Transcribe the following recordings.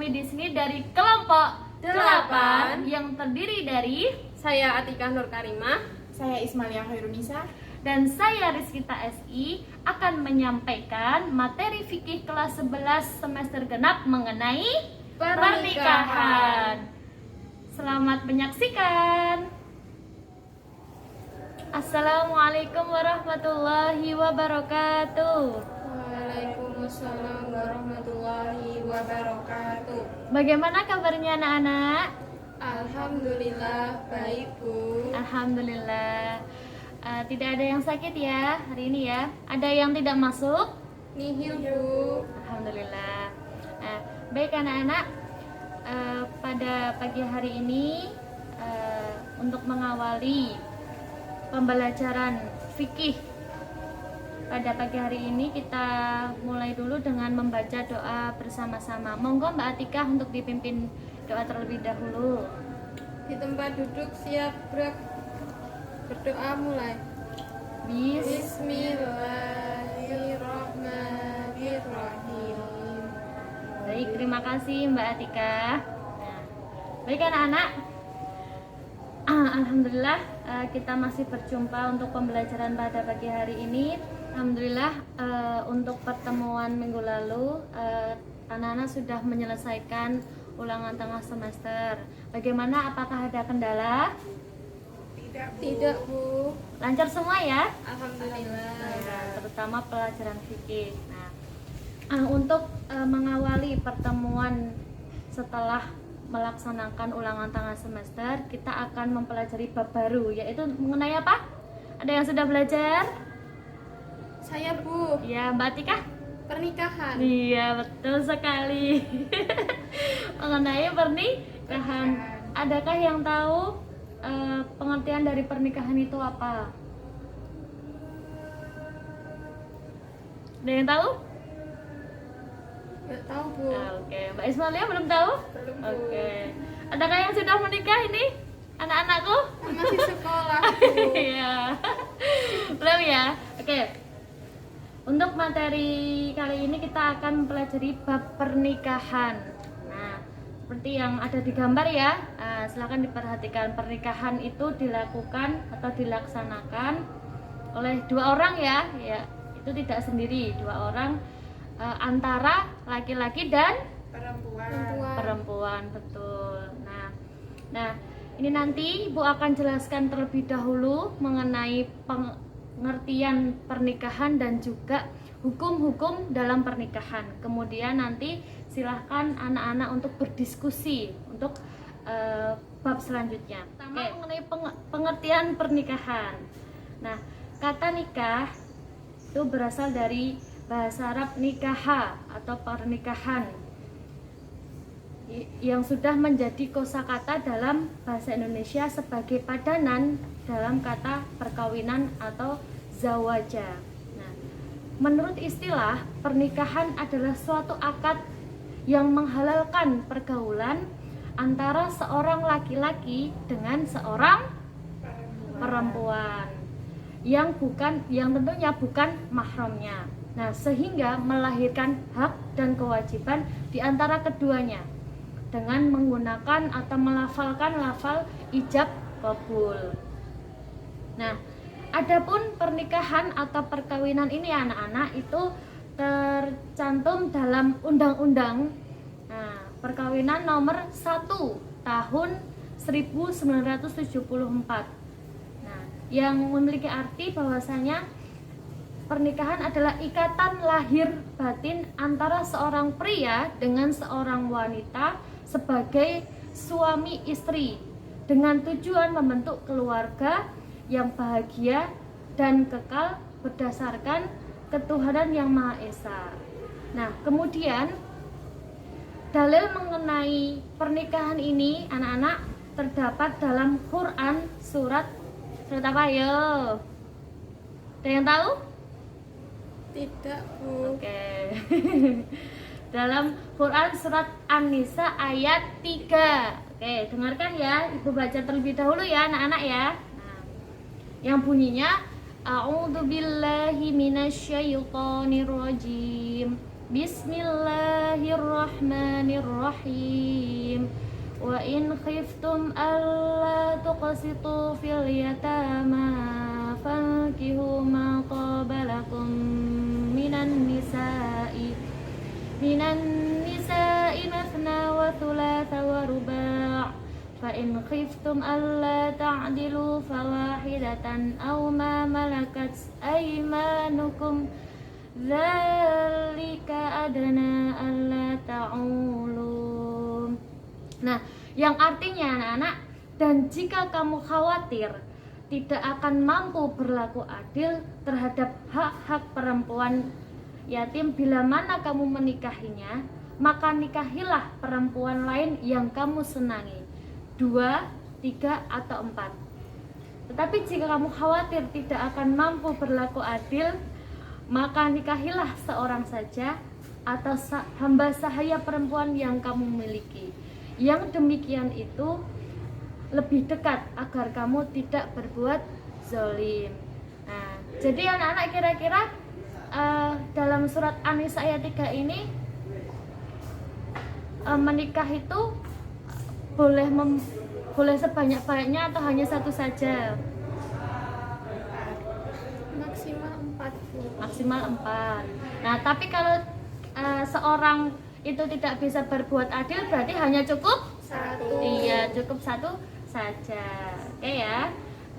kami di sini dari kelompok 8 yang terdiri dari Saya Atikah Nur Karimah. Saya Ismalia Khairunisa. dan saya Rizkita SI akan menyampaikan materi fikih kelas 11 semester genap mengenai pernikahan. Selamat menyaksikan. Assalamualaikum warahmatullahi wabarakatuh. Waalaikumsalam warahmatullahi wabarakatuh. Bagaimana kabarnya anak-anak? Alhamdulillah baik, Bu. Alhamdulillah. Tidak ada yang sakit ya hari ini ya? Ada yang tidak masuk? Nihil, Bu. Alhamdulillah. Baik anak-anak, pada pagi hari ini untuk mengawali pembelajaran fikih pada pagi hari ini kita mulai dulu dengan membaca doa bersama-sama. Monggo Mbak Atika untuk dipimpin doa terlebih dahulu. Di tempat duduk siap gerak. Berdoa mulai. Bismillahirrahmanirrahim. Baik, terima kasih Mbak Atika. Baik anak-anak, alhamdulillah kita masih berjumpa untuk pembelajaran pada pagi hari ini. Alhamdulillah untuk pertemuan minggu lalu anak-anak sudah menyelesaikan ulangan tengah semester. Bagaimana? Apakah ada kendala? Tidak, Bu. Lancar semua ya? Alhamdulillah. Terutama pelajaran fikih. Untuk mengawali pertemuan setelah melaksanakan ulangan tengah semester, kita akan mempelajari bab baru, yaitu mengenai apa? Ada yang sudah belajar? Saya, Bu. Ya, Mbak Tika? Pernikahan. Iya, betul sekali. Mengenai pernikahan. Adakah yang tahu pengertian dari pernikahan itu apa? Ada yang tahu? Nggak tahu, Bu. Oke, Mbak Ismalia belum tahu? Belum, Bu. Oke. Adakah yang sudah menikah ini? Anak-anakku? Masih sekolah, Bu. Iya. Belum ya? Oke. Untuk materi kali ini kita akan mempelajari bab pernikahan. Nah, seperti yang ada di gambar ya. Silakan diperhatikan, pernikahan itu dilakukan atau dilaksanakan oleh dua orang ya. Ya, itu tidak sendiri, dua orang antara laki-laki dan perempuan, betul. Nah, ini nanti Ibu akan jelaskan terlebih dahulu mengenai pengertian pernikahan dan juga hukum-hukum dalam pernikahan. Kemudian nanti silahkan anak-anak untuk berdiskusi untuk bab selanjutnya. Pertama mengenai pengertian pernikahan. Nah, kata nikah itu berasal dari bahasa Arab nikaha atau pernikahan yang sudah menjadi kosakata dalam bahasa Indonesia sebagai padanan dalam kata perkawinan atau zawaja. Nah, menurut istilah, pernikahan adalah suatu akad yang menghalalkan pergaulan antara seorang laki-laki dengan seorang perempuan yang tentunya bukan mahramnya. Nah, sehingga melahirkan hak dan kewajiban di antara keduanya dengan menggunakan atau melafalkan lafal ijab qabul. Nah, adapun pernikahan atau perkawinan ini anak-anak itu tercantum dalam undang-undang perkawinan nomor 1 tahun 1974. Nah, yang memiliki arti bahwasanya pernikahan adalah ikatan lahir batin antara seorang pria dengan seorang wanita sebagai suami istri dengan tujuan membentuk keluarga yang bahagia dan kekal berdasarkan ketuhanan yang Maha Esa. Nah, kemudian dalil mengenai pernikahan ini anak-anak terdapat dalam Quran surat apa ya? Ada yang tahu? Tidak, Bu. Oke. Dalam Quran surat An-Nisa ayat 3. Oke, dengarkan ya. Ibu baca terlebih dahulu ya anak-anak ya. Nah, yang bunyinya A'udzubillahi minasyaitonirrajim. Bismillahirrahmanirrahim. Wa in khiftum alla tuqsitu fil yatama fankihu ma qabalakum minan nisa'i mathna wa thulatha wa ruba'. Fa in khiftum alla ta'dilu fawahidatan aw ma malakat aymanukum dzalika adna alla ta'ulu. Nah, yang artinya anak-anak, dan jika kamu khawatir tidak akan mampu berlaku adil terhadap hak-hak perempuan yatim bila mana kamu menikahinya, maka nikahilah perempuan lain yang kamu senangi, 2, 3, atau 4. Tetapi jika kamu khawatir tidak akan mampu berlaku adil, maka nikahilah seorang saja atau hamba sahaya perempuan yang kamu miliki. Yang demikian itu lebih dekat agar kamu tidak berbuat zalim. Nah, jadi anak-anak kira-kira dalam surat An-Nisa ayat 3 ini menikah itu boleh sebanyak-banyaknya atau hanya satu saja? Maksimal 4. Nah, tapi kalau seorang itu tidak bisa berbuat adil, berarti hanya cukup 1. Iya, cukup 1 saja. Oke ya.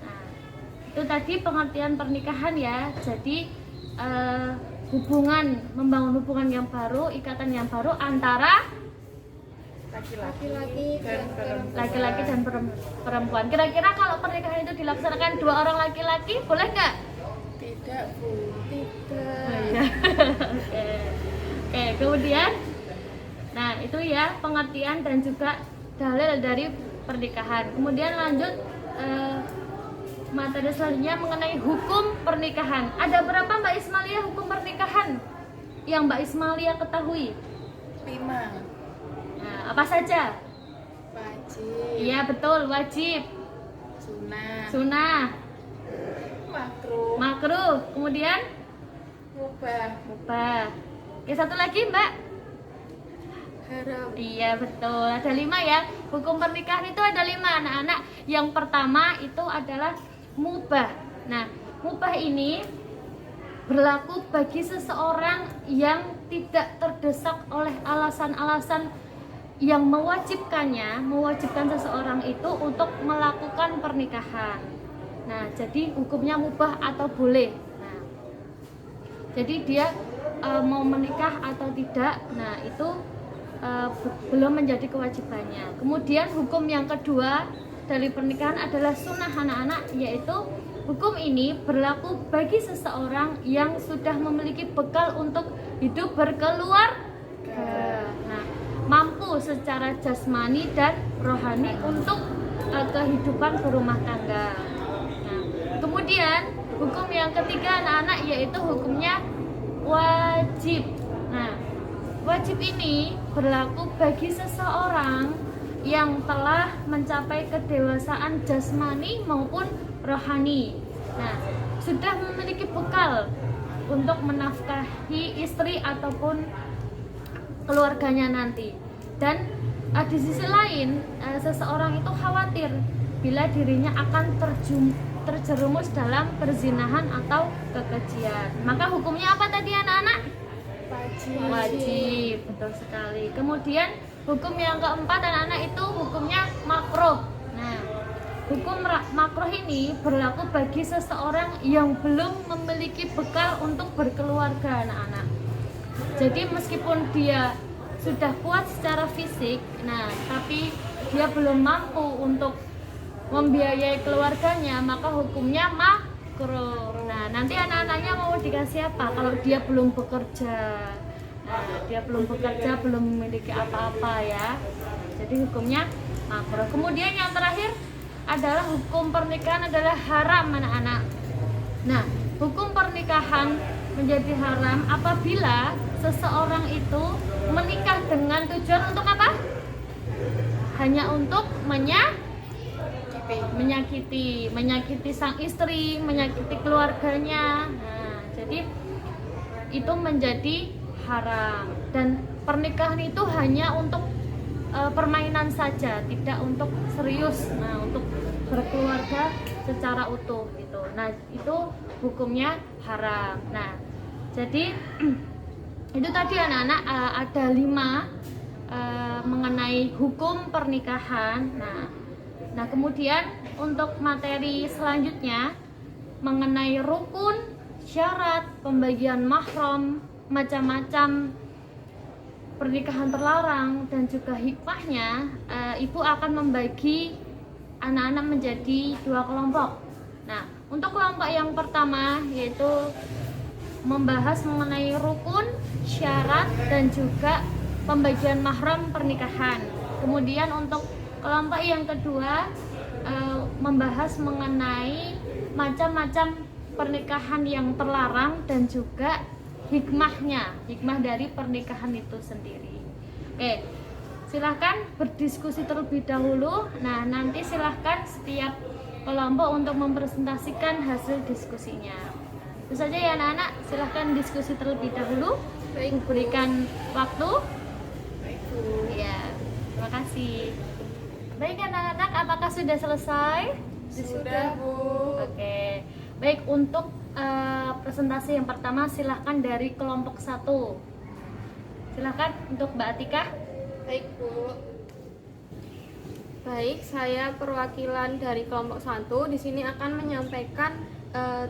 Nah, itu tadi pengertian pernikahan ya. Jadi membangun hubungan yang baru, ikatan yang baru antara laki-laki dan perempuan. Kira-kira kalau pernikahan itu dilaksanakan 2 orang laki-laki, boleh nggak? Tidak, Bu. Tidak. Oke, kemudian, nah itu ya pengertian dan juga dalil dari pernikahan. Kemudian lanjut materi selanjutnya mengenai hukum pernikahan. Ada berapa Mbak Ismalia hukum pernikahan yang Mbak Ismalia ketahui? 5. Nah, apa saja? Wajib. Iya betul, wajib. Sunnah. Makruh. Kemudian? Mubah. Oke, satu lagi Mbak? Haram. Iya betul, ada 5 ya. Hukum pernikahan itu ada 5 anak-anak. Yang pertama itu adalah mubah. Nah, mubah ini berlaku bagi seseorang yang tidak terdesak oleh alasan-alasan yang mewajibkan seseorang itu untuk melakukan pernikahan. Nah, jadi hukumnya mubah atau boleh. Nah, jadi dia mau menikah atau tidak, nah itu belum menjadi kewajibannya. Kemudian hukum yang kedua dari pernikahan adalah sunnah anak-anak, yaitu hukum ini berlaku bagi seseorang yang sudah memiliki bekal untuk hidup berkeluarga. Nah, mampu secara jasmani dan rohani untuk kehidupan berumah tangga. Nah, kemudian hukum yang ketiga anak-anak yaitu hukumnya wajib. Nah, wajib ini berlaku bagi seseorang yang telah mencapai kedewasaan jasmani maupun rohani. Nah, sudah memiliki bekal untuk menafkahi istri ataupun keluarganya nanti. Dan di sisi lain, seseorang itu khawatir bila dirinya akan terjerumus dalam perzinahan atau kekejian. Maka hukumnya apa tadi anak-anak? Wajib, betul sekali. Kemudian hukum yang keempat anak-anak itu hukumnya makruh. Nah, hukum makruh ini berlaku bagi seseorang yang belum memiliki bekal untuk berkeluarga anak-anak. Jadi meskipun dia sudah kuat secara fisik, nah tapi dia belum mampu untuk membiayai keluarganya, maka hukumnya makruh. Nah, nanti anak-anaknya mau dikasih apa kalau dia belum bekerja? Nah, dia belum bekerja, belum memiliki apa-apa ya. Jadi hukumnya makruh. Kemudian yang terakhir adalah hukum pernikahan adalah haram anak-anak. Nah, hukum pernikahan menjadi haram apabila seseorang itu menikah dengan tujuan untuk apa? Hanya untuk menyakiti sang istri, menyakiti keluarganya. Nah, jadi itu menjadi haram. Dan pernikahan itu hanya untuk permainan saja, tidak untuk serius. Nah, untuk berkeluarga secara utuh gitu. Nah, itu hukumnya haram. Nah, jadi itu tadi anak-anak ada 5 mengenai hukum pernikahan. Nah, kemudian untuk materi selanjutnya mengenai rukun, syarat, pembagian mahram, macam-macam pernikahan terlarang dan juga hikmahnya, ibu akan membagi anak-anak menjadi 2 kelompok. Nah, untuk kelompok yang pertama yaitu membahas mengenai rukun, syarat dan juga pembagian mahram pernikahan. Kemudian untuk kelompok yang kedua membahas mengenai macam-macam pernikahan yang terlarang dan juga hikmah dari pernikahan itu sendiri. Oke, silahkan berdiskusi terlebih dahulu. Nah, nanti silahkan setiap kelompok untuk mempresentasikan hasil diskusinya. Itu saja ya anak-anak, silahkan diskusi terlebih dahulu. Baik, Berikan waktu. Baik, Bu. Ya, terima kasih. Baik anak-anak, apakah sudah selesai? Sudah, Bu. Oke, baik, untuk presentasi yang pertama silahkan dari kelompok 1. Silahkan untuk Mbak Atika. Baik, Bu. Baik, saya perwakilan dari kelompok 1 di sini akan menyampaikan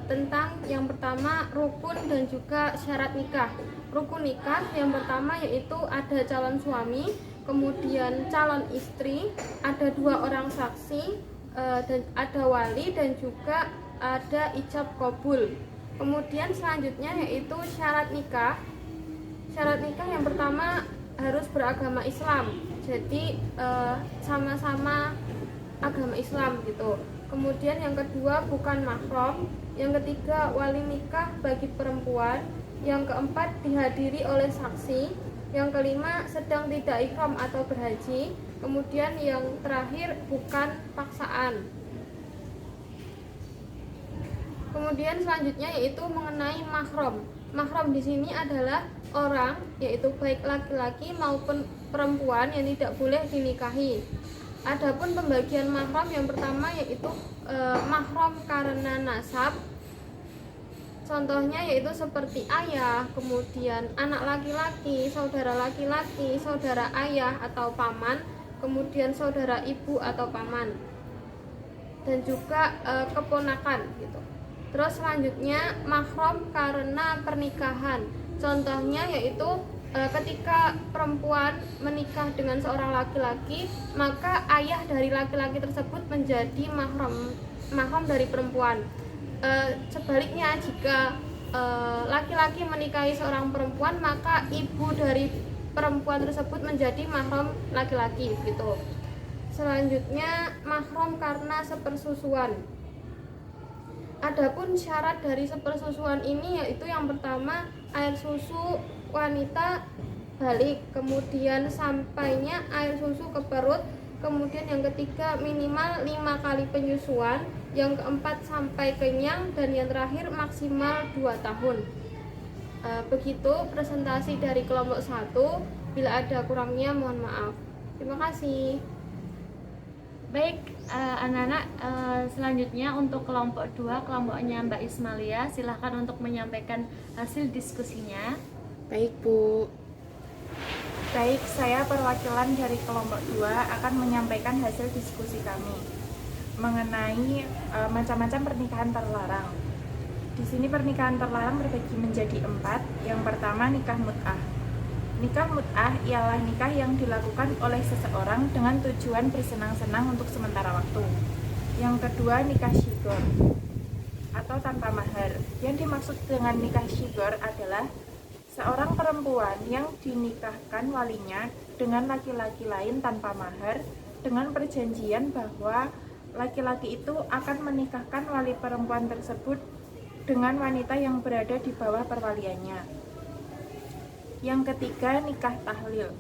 tentang yang pertama rukun dan juga syarat nikah. Rukun nikah yang pertama yaitu ada calon suami, kemudian calon istri, ada 2 orang saksi, dan ada wali dan juga ada ijab kabul. Kemudian selanjutnya yaitu syarat nikah. Syarat nikah yang pertama harus beragama Islam. Jadi sama-sama agama Islam gitu. Kemudian yang kedua bukan mahram. Yang ketiga wali nikah bagi perempuan. Yang keempat dihadiri oleh saksi. Yang kelima sedang tidak ihram atau berhaji. Kemudian yang terakhir bukan paksaan. Kemudian selanjutnya yaitu mengenai mahram. Mahram di sini adalah orang, yaitu baik laki-laki maupun perempuan yang tidak boleh dinikahi. Adapun pembagian mahram yang pertama yaitu mahram karena nasab. Contohnya yaitu seperti ayah, kemudian anak laki-laki, saudara ayah atau paman, kemudian saudara ibu atau paman, dan juga keponakan gitu. Terus selanjutnya mahram karena pernikahan. Contohnya yaitu ketika perempuan menikah dengan seorang laki-laki, maka ayah dari laki-laki tersebut menjadi mahram dari perempuan. Sebaliknya jika laki-laki menikahi seorang perempuan, maka ibu dari perempuan tersebut menjadi mahram laki-laki gitu. Selanjutnya mahram karena sepersusuan. Adapun syarat dari sepersusuan ini yaitu yang pertama air susu wanita balik, kemudian sampainya air susu ke perut, kemudian yang ketiga minimal 5 kali penyusuan, yang keempat sampai kenyang, dan yang terakhir maksimal 2 tahun. Begitu presentasi dari kelompok 1. Bila ada kurangnya mohon maaf. Terima kasih. Baik, anak-anak, selanjutnya untuk kelompok 2, kelompoknya Mbak Ismalia, silahkan untuk menyampaikan hasil diskusinya. Baik, Bu. Baik, saya perwakilan dari kelompok 2 akan menyampaikan hasil diskusi kami mengenai macam-macam pernikahan terlarang. Di sini pernikahan terlarang terbagi menjadi 4. Yang pertama nikah mut'ah. Nikah mut'ah ialah nikah yang dilakukan oleh seseorang dengan tujuan bersenang-senang untuk sementara waktu. Yang kedua nikah shigor atau tanpa mahar. Yang dimaksud dengan nikah shigor adalah seorang perempuan yang dinikahkan walinya dengan laki-laki lain tanpa mahar dengan perjanjian bahwa laki-laki itu akan menikahkan wali perempuan tersebut dengan wanita yang berada di bawah perwaliannya. Yang ketiga nikah tahlil.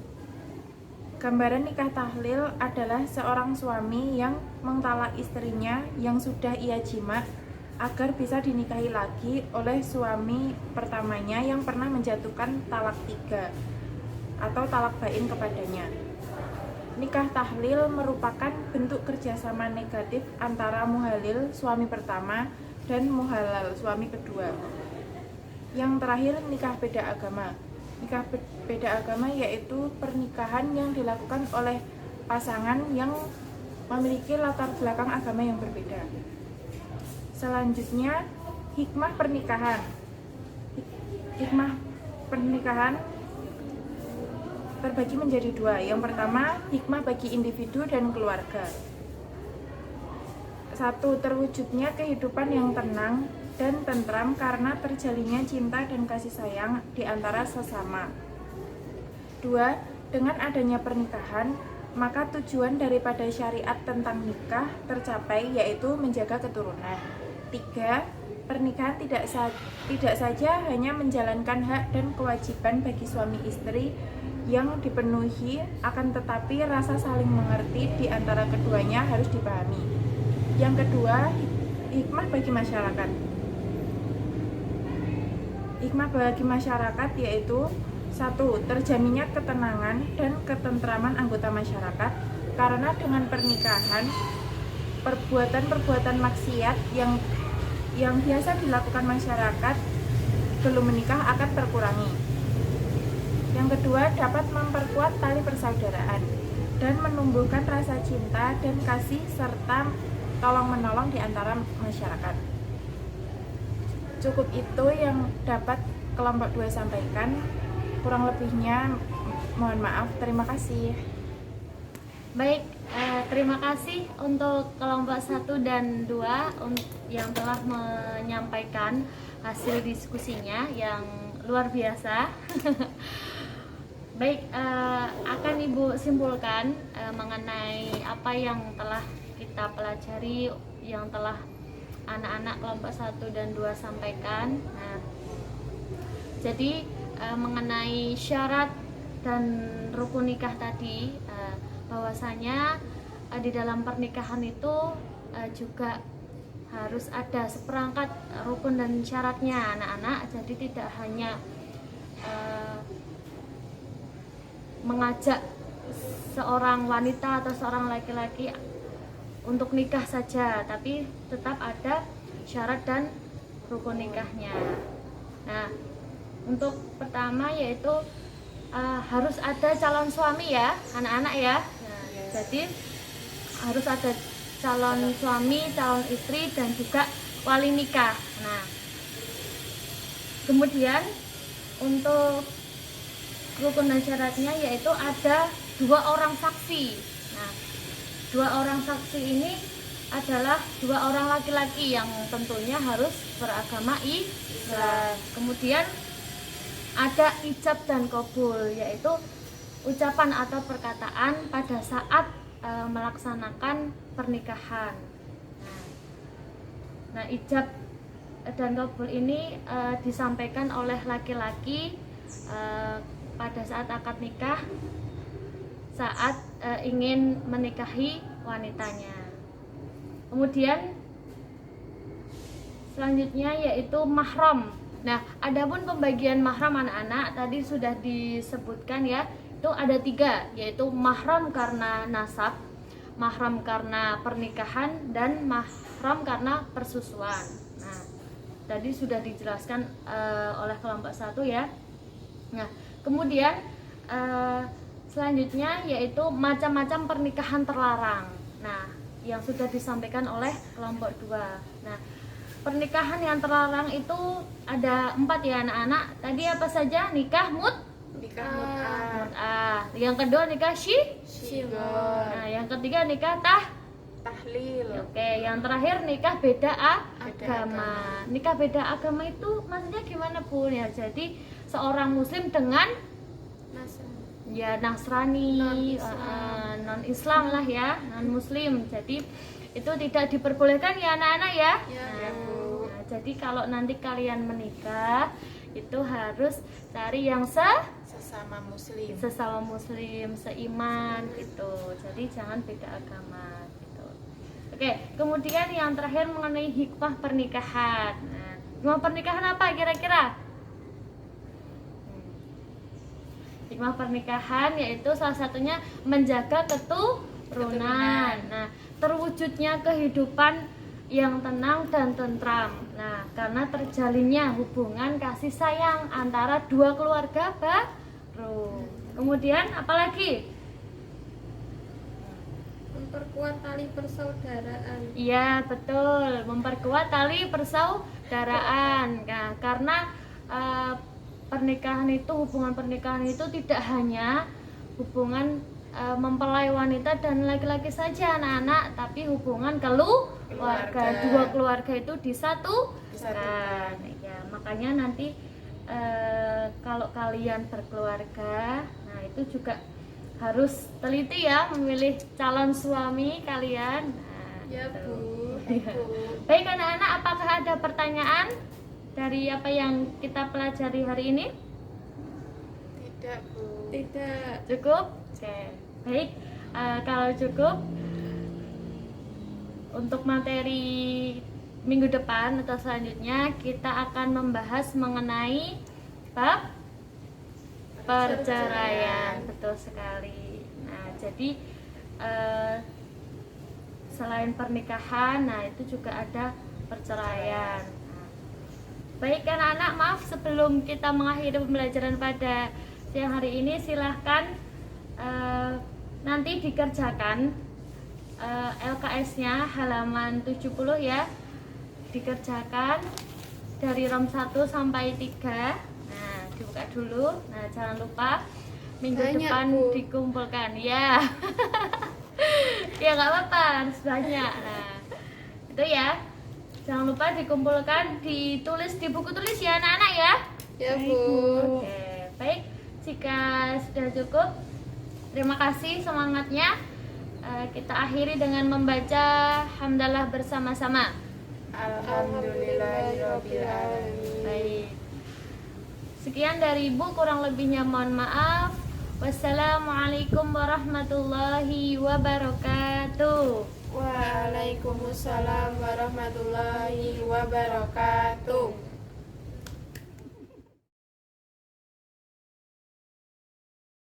Gambaran nikah tahlil adalah seorang suami yang mengtalak istrinya yang sudah ia jima agar bisa dinikahi lagi oleh suami pertamanya yang pernah menjatuhkan talak 3 atau talak bain kepadanya. Nikah tahlil merupakan bentuk kerjasama negatif antara muhalil suami pertama dan muhalal suami kedua. Yang terakhir, nikah beda agama. Nikah beda agama yaitu pernikahan yang dilakukan oleh pasangan yang memiliki latar belakang agama yang berbeda. Selanjutnya, hikmah pernikahan. Hikmah pernikahan terbagi menjadi 2. Yang pertama, hikmah bagi individu dan keluarga. 1. Terwujudnya kehidupan yang tenang dan tentram karena terjalinnya cinta dan kasih sayang di antara sesama. 2. Dengan adanya pernikahan, maka tujuan daripada syariat tentang nikah tercapai, yaitu menjaga keturunan. 3. Pernikahan tidak saja hanya menjalankan hak dan kewajiban bagi suami istri yang dipenuhi, akan tetapi rasa saling mengerti di antara keduanya harus dipahami. Yang kedua, hikmah bagi masyarakat. Hikmah bagi masyarakat yaitu 1. Terjaminnya ketenangan dan ketentraman anggota masyarakat, karena dengan pernikahan perbuatan-perbuatan maksiat yang biasa dilakukan masyarakat belum menikah akan terkurangi. Yang kedua, dapat memperkuat tali persaudaraan dan menumbuhkan rasa cinta dan kasih serta tolong-menolong di antara masyarakat. Cukup itu yang dapat kelompok 2 sampaikan. Kurang lebihnya mohon maaf. Terima kasih. Baik, terima kasih untuk kelompok 1 dan 2 yang telah menyampaikan hasil diskusinya yang luar biasa. Baik, akan Ibu simpulkan mengenai apa yang telah kita pelajari, yang telah anak-anak kelompok 1 dan 2 sampaikan. Nah, jadi mengenai syarat dan rukun nikah tadi, bahwasanya di dalam pernikahan itu juga harus ada seperangkat rukun dan syaratnya anak-anak. Jadi tidak hanya mengajak seorang wanita atau seorang laki-laki untuk nikah saja, tapi tetap ada syarat dan rukun nikahnya. Nah, untuk pertama yaitu harus ada calon suami ya anak-anak ya. Nah, jadi harus ada calon suami, calon istri, dan juga wali nikah. Nah, kemudian untuk rukun dan syaratnya yaitu ada 2 orang saksi. Nah, 2 orang saksi ini adalah 2 orang laki-laki yang tentunya harus beragama Islam. Kemudian ada ijab dan qabul, yaitu ucapan atau perkataan pada saat melaksanakan pernikahan. Nah, ijab dan qabul ini disampaikan oleh laki-laki pada saat akad nikah, saat ingin menikahi wanitanya. Kemudian selanjutnya yaitu mahram. Nah, adapun pembagian mahram anak-anak tadi sudah disebutkan ya, itu ada 3, yaitu mahram karena nasab, mahram karena pernikahan, dan mahram karena persusuan. Nah, tadi sudah dijelaskan oleh kelompok 1 ya. Nah, kemudian selanjutnya yaitu macam-macam pernikahan terlarang. Nah, yang sudah disampaikan oleh kelompok 2. Nah, pernikahan yang terlarang itu ada 4 ya anak-anak. Tadi apa saja? Nikah Nikah mut'ah, mut'ah. Yang kedua nikah syghar, Nah, yang ketiga nikah tahlil, Oke, yang terakhir nikah beda Beda agama. Nikah beda agama itu maksudnya gimana Pun ya? Jadi seorang muslim dengan Nasrani, non-Islam lah ya, non-Muslim. Jadi itu tidak diperbolehkan ya anak-anak ya. Ya, Bu. Nah, jadi kalau nanti kalian menikah itu harus cari yang Sesama muslim. sesama muslim, seiman gitu. Jadi jangan beda agama gitu. Oke, kemudian yang terakhir mengenai hikmah pernikahan. Nah, hikmah pernikahan apa kira-kira? Hikmah pernikahan yaitu salah satunya menjaga keturunan. Nah, terwujudnya kehidupan yang tenang dan tentram. Nah, karena terjalinnya hubungan kasih sayang antara dua keluarga baru. Kemudian apalagi? Memperkuat tali persaudaraan. Iya, betul, memperkuat tali persaudaraan. Nah, karena pernikahan itu, hubungan pernikahan itu tidak hanya hubungan mempelai wanita dan laki-laki saja anak-anak, tapi hubungan keluarga. Dua keluarga itu disatukan. Ya, makanya nanti kalau kalian berkeluarga, nah itu juga harus teliti ya memilih calon suami kalian. Nah, Ya, gitu. Bu. Baik anak-anak, apakah ada pertanyaan dari apa yang kita pelajari hari ini? Tidak, Bu. Tidak. Cukup? Oke. Baik, kalau cukup untuk materi minggu depan atau selanjutnya kita akan membahas mengenai bab perceraian. Betul sekali. Nah, jadi selain pernikahan, nah itu juga ada perceraian. Nah, baik anak-anak, maaf sebelum kita mengakhiri pembelajaran pada siang hari ini, silahkan nanti dikerjakan LKS-nya halaman 70 ya, dikerjakan dari rom 1 sampai 3. Nah, dibuka dulu. Nah, jangan lupa minggu Banyak, depan Bu. dikumpulkan ya. Ya nggak apa-apa, harus banyak. Nah, itu ya, jangan lupa dikumpulkan, ditulis di buku tulis ya anak-anak ya. Ya, Bu. Oke, baik, jika sudah cukup, terima kasih semangatnya. Kita akhiri dengan membaca hamdalah bersama-sama. Alhamdulillahirabbil alamin. Baik. Sekian dari Ibu, kurang lebihnya mohon maaf. Wassalamualaikum warahmatullahi wabarakatuh. Waalaikumsalam warahmatullahi wabarakatuh.